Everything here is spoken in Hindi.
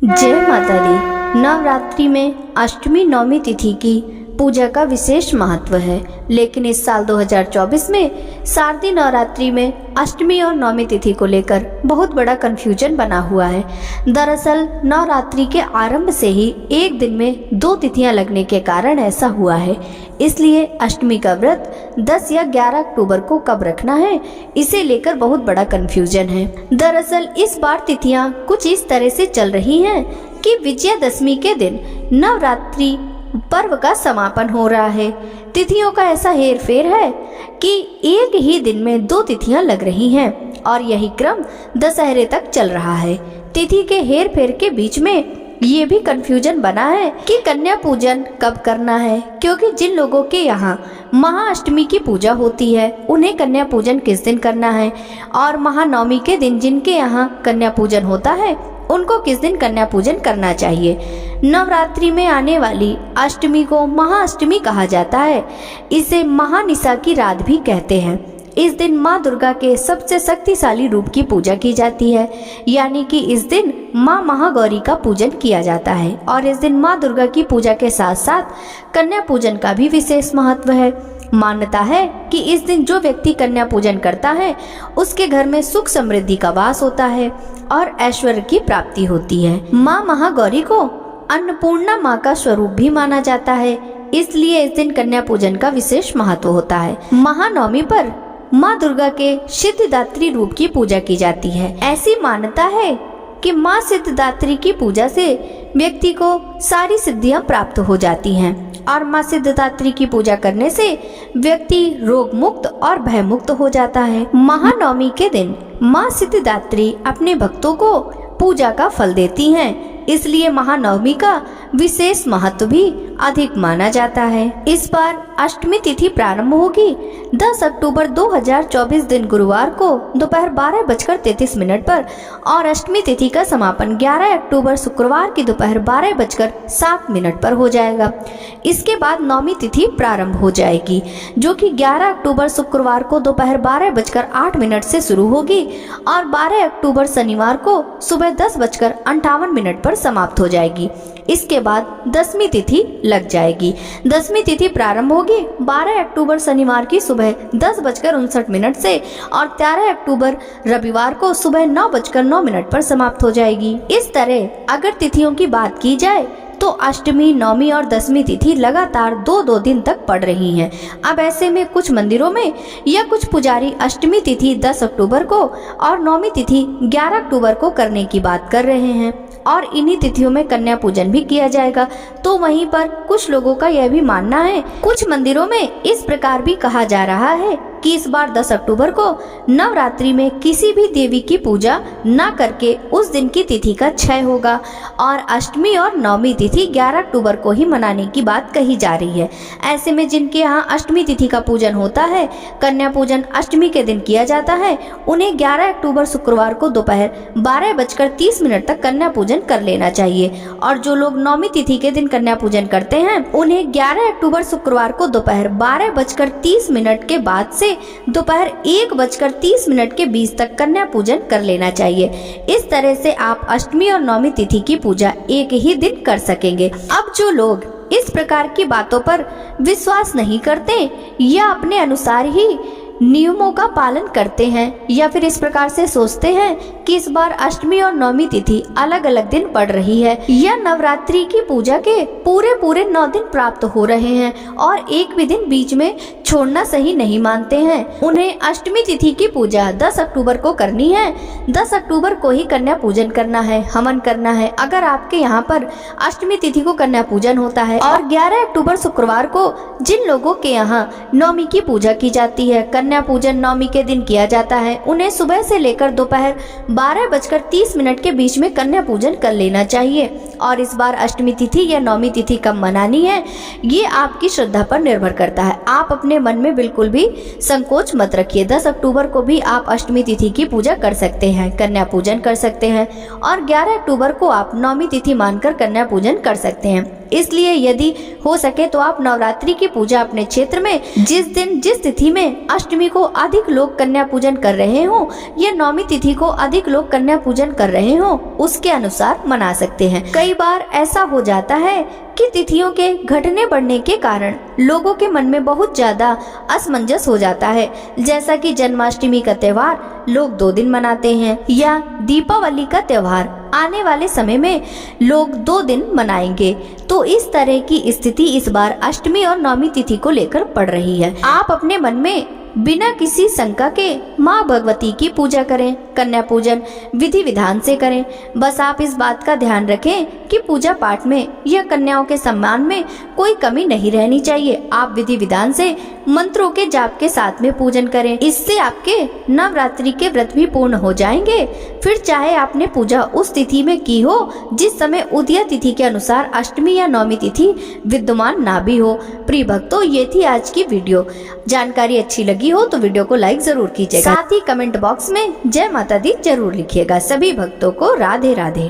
जय माता दी। नवरात्रि में अष्टमी नवमी तिथि की पूजा का विशेष महत्व है, लेकिन इस साल 2024 में शारदीय नवरात्रि में अष्टमी और नवमी तिथि को लेकर बहुत बड़ा कंफ्यूजन बना हुआ है। दरअसल नवरात्रि के आरंभ से ही एक दिन में 2 तिथियां लगने के कारण ऐसा हुआ है। इसलिए अष्टमी का व्रत 10 या 11 अक्टूबर को कब रखना है, इसे लेकर बहुत बड़ा कंफ्यूजन है। दरअसल इस बार तिथियां कुछ इस तरह से चल रही हैं कि विजयादशमी के दिन नवरात्रि पर्व का समापन हो रहा है। तिथियों का ऐसा हेर फेर है कि एक ही दिन में 2 तिथियां लग रही हैं और यही क्रम दशहरे तक चल रहा है। तिथि के हेर फेर के बीच में ये भी कंफ्यूजन बना है कि कन्या पूजन कब करना है, क्योंकि जिन लोगों के यहाँ महाअष्टमी की पूजा होती है उन्हें कन्या पूजन किस दिन करना है, और महानवमी के दिन जिनके यहाँ कन्या पूजन होता है उनको किस दिन कन्या पूजन करना चाहिए। नवरात्रि में आने वाली अष्टमी को महाअष्टमी कहा जाता है। इसे महानिसा की रात भी कहते हैं। इस दिन माँ दुर्गा के सबसे शक्तिशाली रूप की पूजा की जाती है, यानी कि इस दिन माँ महागौरी का पूजन किया जाता है। और इस दिन माँ दुर्गा की पूजा के साथ साथ कन्या पूजन का भी विशेष महत्व है। मान्यता है कि इस दिन जो व्यक्ति कन्या पूजन करता है उसके घर में सुख समृद्धि का वास होता है और ऐश्वर्य की प्राप्ति होती है। माँ महागौरी को अन्नपूर्णा माँ का स्वरूप भी माना जाता है, इसलिए इस दिन कन्या पूजन का विशेष महत्व होता है। महानवमी पर माँ दुर्गा के सिद्धिदात्री रूप की पूजा की जाती है। ऐसी मान्यता है कि माँ सिद्धिदात्री की पूजा से व्यक्ति को सारी सिद्धियां प्राप्त हो जाती हैं और माँ सिद्धिदात्री की पूजा करने से व्यक्ति रोग मुक्त और भय मुक्त हो जाता है। महानवमी के दिन माँ सिद्धिदात्री अपने भक्तों को पूजा का फल देती हैं, इसलिए महानवमी का विशेष महत्व भी अधिक माना जाता है। इस बार अष्टमी तिथि प्रारंभ होगी 10 अक्टूबर 2024 दिन गुरुवार को दोपहर 12:33 पर और अष्टमी तिथि का समापन 11 अक्टूबर शुक्रवार की दोपहर 12:07 पर हो जाएगा। इसके बाद नवमी तिथि प्रारंभ हो जाएगी, जो कि 11 अक्टूबर शुक्रवार को दोपहर 12:08 से शुरू होगी और 12 अक्टूबर शनिवार को सुबह 10:58 पर समाप्त हो जाएगी। इसके बाद दसवीं तिथि लग जाएगी। दसवीं तिथि प्रारंभ होगी 12 अक्टूबर शनिवार की सुबह 10:59 से और 13 अक्टूबर रविवार को सुबह 9:09 पर समाप्त हो जाएगी। इस तरह अगर तिथियों की बात की जाए तो अष्टमी, नवमी और दसवीं तिथि लगातार 2-2 दिन तक पड़ रही हैं। अब ऐसे में कुछ मंदिरों में या कुछ पुजारी अष्टमी तिथि 10 अक्टूबर को और नवमी तिथि 11 अक्टूबर को करने की बात कर रहे हैं और इन्हीं तिथियों में कन्या पूजन भी किया जाएगा। तो वहीं पर कुछ लोगों का यह भी मानना है, कुछ मंदिरों में इस प्रकार भी कहा जा रहा है कि इस बार 10 अक्टूबर को नवरात्रि में किसी भी देवी की पूजा न करके उस दिन की तिथि का क्षय होगा और अष्टमी और नवमी तिथि 11 अक्टूबर को ही मनाने की बात कही जा रही है। ऐसे में जिनके यहाँ अष्टमी तिथि का पूजन होता है, कन्या पूजन अष्टमी के दिन किया जाता है, उन्हें 11 अक्टूबर शुक्रवार को दोपहर 12:30 तक कन्या पूजन कर लेना चाहिए और जो लोग नवमी तिथि के दिन कन्या पूजन करते हैं उन्हें 11 अक्टूबर शुक्रवार को दोपहर 12:30 के बाद से दोपहर 1:30 के बीच तक कन्या पूजन कर लेना चाहिए। इस तरह से आप अष्टमी और नवमी तिथि की पूजा एक ही दिन कर सकेंगे। अब जो लोग इस प्रकार की बातों पर विश्वास नहीं करते या अपने अनुसार ही नियमों का पालन करते हैं या फिर इस प्रकार से सोचते हैं कि इस बार अष्टमी और नवमी तिथि अलग अलग दिन पड़ रही है या नवरात्रि की पूजा के पूरे 9 दिन प्राप्त हो रहे हैं और एक भी दिन बीच में छोड़ना सही नहीं मानते हैं, उन्हें अष्टमी तिथि की पूजा 10 अक्टूबर को करनी है। 10 अक्टूबर को ही कन्या पूजन करना है, हवन करना है। अगर आपके यहाँ पर अष्टमी तिथि को कन्या पूजन होता है और 11 अक्टूबर शुक्रवार को जिन लोगों के यहाँ नवमी की पूजा की जाती है, कन्या पूजन नवमी के दिन किया जाता है, उन्हें सुबह से लेकर दोपहर 12:30 के बीच में कन्या पूजन कर लेना चाहिए और इस बार अष्टमी तिथि या नौमी तिथि कब मनानी है ये आपकी श्रद्धा पर निर्भर करता है। आप अपने मन में बिल्कुल भी संकोच मत रखिए। 10 अक्टूबर को भी आप अष्टमी तिथि की पूजा कर सकते हैं, कन्या पूजन कर सकते हैं और 11 अक्टूबर को आप नौमी तिथि मानकर कन्या पूजन कर सकते हैं। इसलिए यदि हो सके तो आप नवरात्रि की पूजा अपने क्षेत्र में जिस दिन जिस तिथि में अष्टमी को अधिक लोग कन्या पूजन कर रहे हो या नौमी तिथि को अधिक लोग कन्या पूजन कर रहे हो उसके अनुसार मना सकते हैं। कई बार ऐसा हो जाता है कि तिथियों के घटने बढ़ने के कारण लोगों के मन में बहुत ज्यादा असमंजस हो जाता है। जैसा कि जन्माष्टमी का त्योहार लोग 2 दिन मनाते हैं या दीपावली का त्योहार आने वाले समय में लोग 2 दिन मनाएंगे। तो इस तरह की स्थिति इस बार अष्टमी और नौमी तिथि को लेकर पड़ रही है। आप अपने मन में बिना किसी शंका के माँ भगवती की पूजा करें, कन्या पूजन विधि विधान से करें। बस आप इस बात का ध्यान रखें कि पूजा पाठ में या कन्याओं के सम्मान में कोई कमी नहीं रहनी चाहिए। आप विधि विधान से मंत्रों के जाप के साथ में पूजन करें। इससे आपके नवरात्रि के व्रत भी पूर्ण हो जाएंगे। फिर चाहे आपने पूजा उस तिथि में की हो जिस समय उदय तिथि के अनुसार अष्टमी या नौमी तिथि विद्यमान ना भी हो। प्रिय भक्तों, ये थी आज की वीडियो। जानकारी अच्छी लगी हो तो वीडियो को लाइक जरूर कीजिएगा। साथ ही कमेंट बॉक्स में जय माता दी जरूर लिखिएगा। सभी भक्तों को राधे राधे।